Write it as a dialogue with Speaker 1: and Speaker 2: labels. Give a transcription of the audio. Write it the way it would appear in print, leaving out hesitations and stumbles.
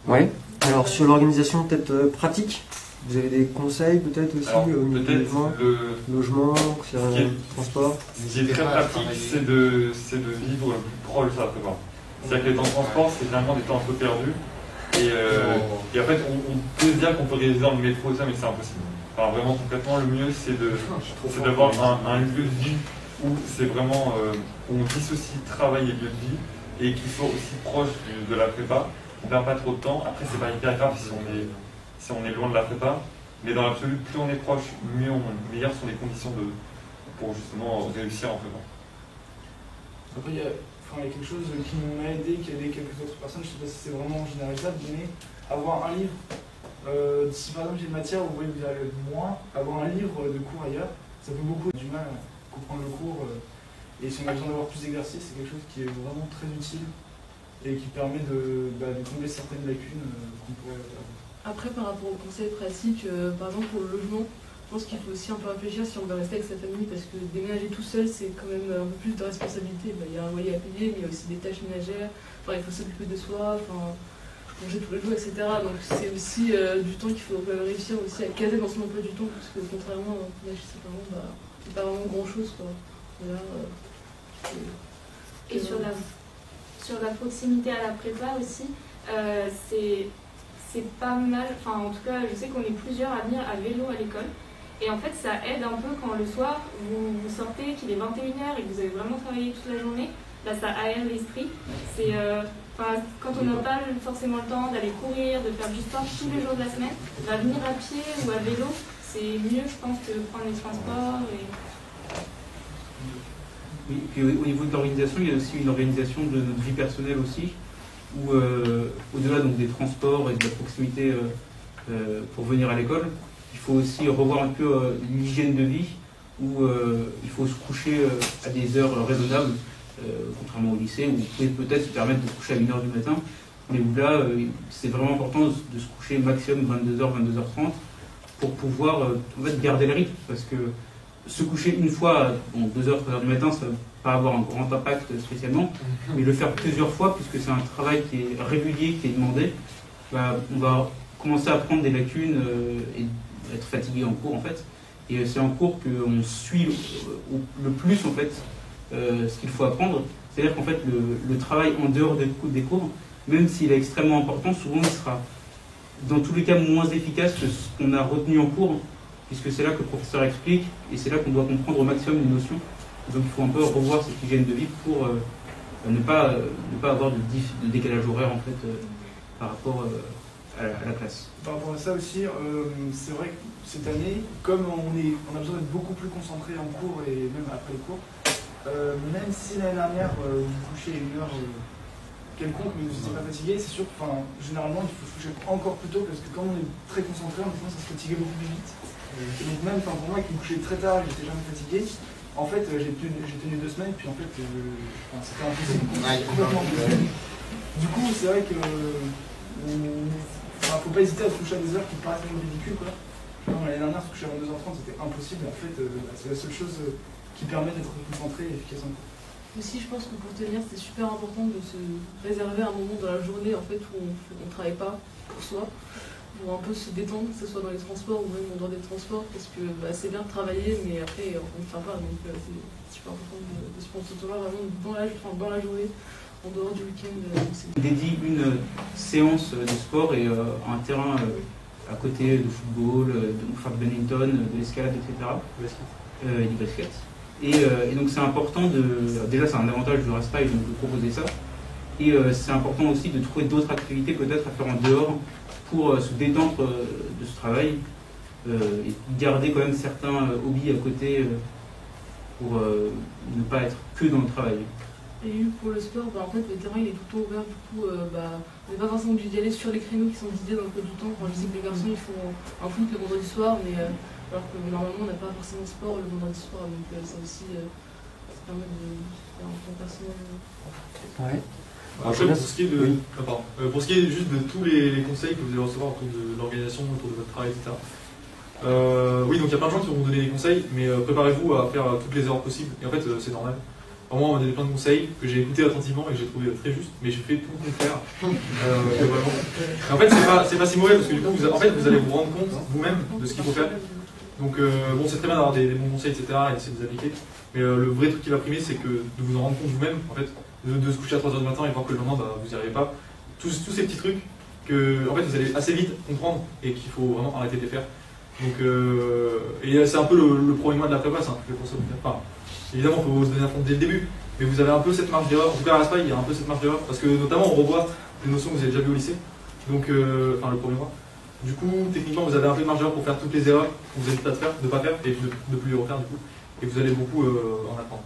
Speaker 1: Ouais. Alors sur l'organisation peut-être pratique, vous avez des conseils peut-être aussi au niveau du logement, transport.
Speaker 2: Ce qui est très pratique, c'est de vivre le plus proche de sa prépa. C'est-à-dire que les temps de transport, c'est finalement des temps un peu perdus. Et en fait, on peut se dire qu'on peut réaliser dans le métro et ça, mais c'est impossible. Enfin, vraiment, concrètement, le mieux, c'est d'avoir un lieu de vie où c'est vraiment où on dissocie travail et lieu de vie et qu'il soit aussi proche de la prépa. On ne perd pas trop de temps. Après, c'est pas hyper grave si on est loin de la prépa. Mais dans l'absolu, plus on est proche, meilleures sont les conditions pour justement réussir en prépa.
Speaker 3: Après, il y a quelque chose qui m'a aidé, qui a aidé quelques autres personnes, je ne sais pas si c'est vraiment généralisable, mais avoir un livre, si par exemple j'ai une matière où vous voyez que vous allez moins, avoir un livre de cours ailleurs, ça peut beaucoup du mal à comprendre le cours. Et si on a besoin d'avoir plus d'exercices, c'est quelque chose qui est vraiment très utile et qui permet de combler certaines lacunes qu'on pourrait avoir.
Speaker 4: Après, par rapport aux conseils pratiques, par exemple pour le logement, je pense qu'il faut aussi un peu réfléchir si on veut rester avec sa famille, parce que déménager tout seul, c'est quand même un peu plus de responsabilité. Il y a un loyer à payer, mais il y a aussi des tâches ménagères, enfin, il faut s'occuper de soi, manger tous les jours, etc. Donc c'est aussi du temps qu'il faut réussir aussi à caser dans son emploi du temps, parce que contrairement à chez ses parents, c'est pas vraiment grand-chose, quoi.
Speaker 5: Et sur la proximité à la prépa aussi, c'est pas mal, enfin en tout cas je sais qu'on est plusieurs à venir à vélo à l'école et en fait ça aide un peu quand le soir vous sortez, qu'il est 21h et que vous avez vraiment travaillé toute la journée, là ça aère l'esprit. C'est quand on n'a pas forcément le temps d'aller courir, de faire du sport tous les jours de la semaine, venir à pied ou à vélo, c'est mieux je pense que prendre les transports.
Speaker 6: Oui, puis au niveau de l'organisation, il y a aussi une organisation de notre vie personnelle aussi, où au-delà donc des transports et de la proximité pour venir à l'école, il faut aussi revoir un peu l'hygiène de vie, où il faut se coucher à des heures raisonnables, contrairement au lycée, où vous pouvez peut-être se permettre de se coucher à 1h du matin, mais où là, c'est vraiment important de se coucher maximum 22h, 22h30, pour pouvoir en fait, garder le rythme, parce que se coucher une fois, 2h, 3h du matin, ça ne va pas avoir un grand impact spécialement, mais le faire plusieurs fois, puisque c'est un travail qui est régulier, qui est demandé, on va commencer à prendre des lacunes et être fatigué en cours en fait. Et c'est en cours qu'on suit le plus en fait ce qu'il faut apprendre. C'est-à-dire qu'en fait le travail en dehors des cours, même s'il est extrêmement important, souvent il sera dans tous les cas moins efficace que ce qu'on a retenu en cours, puisque c'est là que le professeur explique et c'est là qu'on doit comprendre au maximum une notion. Donc il faut un peu revoir cette hygiène de vie pour ne pas avoir de décalage horaire en fait par rapport à la classe.
Speaker 3: Par rapport à ça aussi, c'est vrai que cette année, comme on a besoin d'être beaucoup plus concentré en cours et même après les cours, même si l'année dernière vous vous couchez à une heure quelconque mais vous n'étiez pas fatigué, c'est sûr que généralement il faut se coucher encore plus tôt parce que quand on est très concentré, on commence à se fatiguer beaucoup plus vite. Et donc même pour moi qui me couchais très tard, j'étais jamais fatigué. En fait, j'ai tenu 2 semaines, puis en fait, c'était impossible, complètement impossible. Du coup, c'est vrai que faut pas hésiter à se coucher à des heures qui paraissent même ridicules, quoi. L'année dernière, se coucher à 22h30, c'était impossible. En fait, c'est la seule chose qui permet d'être concentré et efficace en cours.
Speaker 4: Aussi, je pense que pour tenir, c'est super important de se réserver un moment dans la journée en fait, où on ne travaille pas pour soi, pour un peu se détendre, que ce soit dans les transports ou même en dehors des transports, parce que c'est bien de travailler, mais après on ne fait pas, donc c'est super important de se prendre ce temps-là vraiment dans la journée, en dehors du week-end.
Speaker 6: On dédie une séance de sport et un terrain à côté de football, de badminton, de l'escalade, etc. Et du basket. Et donc c'est important déjà c'est un avantage du Raspail donc de proposer ça, et c'est important aussi de trouver d'autres activités peut-être à faire en dehors pour se détendre de ce travail et garder quand même certains hobbies à côté pour ne pas être que dans le travail.
Speaker 4: Et pour le sport, en fait le terrain il est tout le temps ouvert, du coup on n'est pas forcément obligé d'y aller sur les créneaux qui sont dédiés dans le peu du temps. Je sais que les garçons ils font un foot le vendredi soir, mais alors que normalement on n'a pas forcément sport le vendredi soir, donc ça aussi ça permet de faire un temps personnel.
Speaker 1: Ouais.
Speaker 2: Après, pour ce qui est juste de tous les conseils que vous allez recevoir autour de l'organisation, autour de votre travail, etc. Oui, donc il y a plein de gens qui vont vous donner des conseils, mais préparez-vous à faire toutes les erreurs possibles. Et en fait, c'est normal.
Speaker 7: Vraiment, on m'a donné plein de conseils que j'ai écouté attentivement et que j'ai trouvé très juste, mais j'ai fait tout le contraire. Vraiment. Et en fait, c'est pas si mauvais parce que du coup, vous allez vous rendre compte vous-même de ce qu'il faut faire. Donc, bon, c'est très bien d'avoir des bons conseils, etc. et d'essayer de les appliquer. Mais le vrai truc qui va primer, c'est que de vous en rendre compte vous-même, en fait, de se coucher à 3h du matin et voir que le lendemain, bah, vous n'y arrivez pas. Tous ces petits trucs que, en fait, vous allez assez vite comprendre et qu'il faut vraiment arrêter de les faire. Donc, et c'est un peu le premier mois de la prépa, c'est un truc pour ça. Enfin, évidemment, il faut se donner à fond dès le début, mais vous avez un peu cette marge d'erreur. En tout cas, à l'ASPA, il y a un peu cette marge d'erreur parce que, notamment, on revoit des notions que vous avez déjà vues au lycée, donc, enfin, le premier mois. Du coup, techniquement, vous avez un peu de marge d'erreur pour faire toutes les erreurs que vous n'êtes pas de pas faire et de ne plus les refaire, du coup, et vous allez beaucoup en apprendre.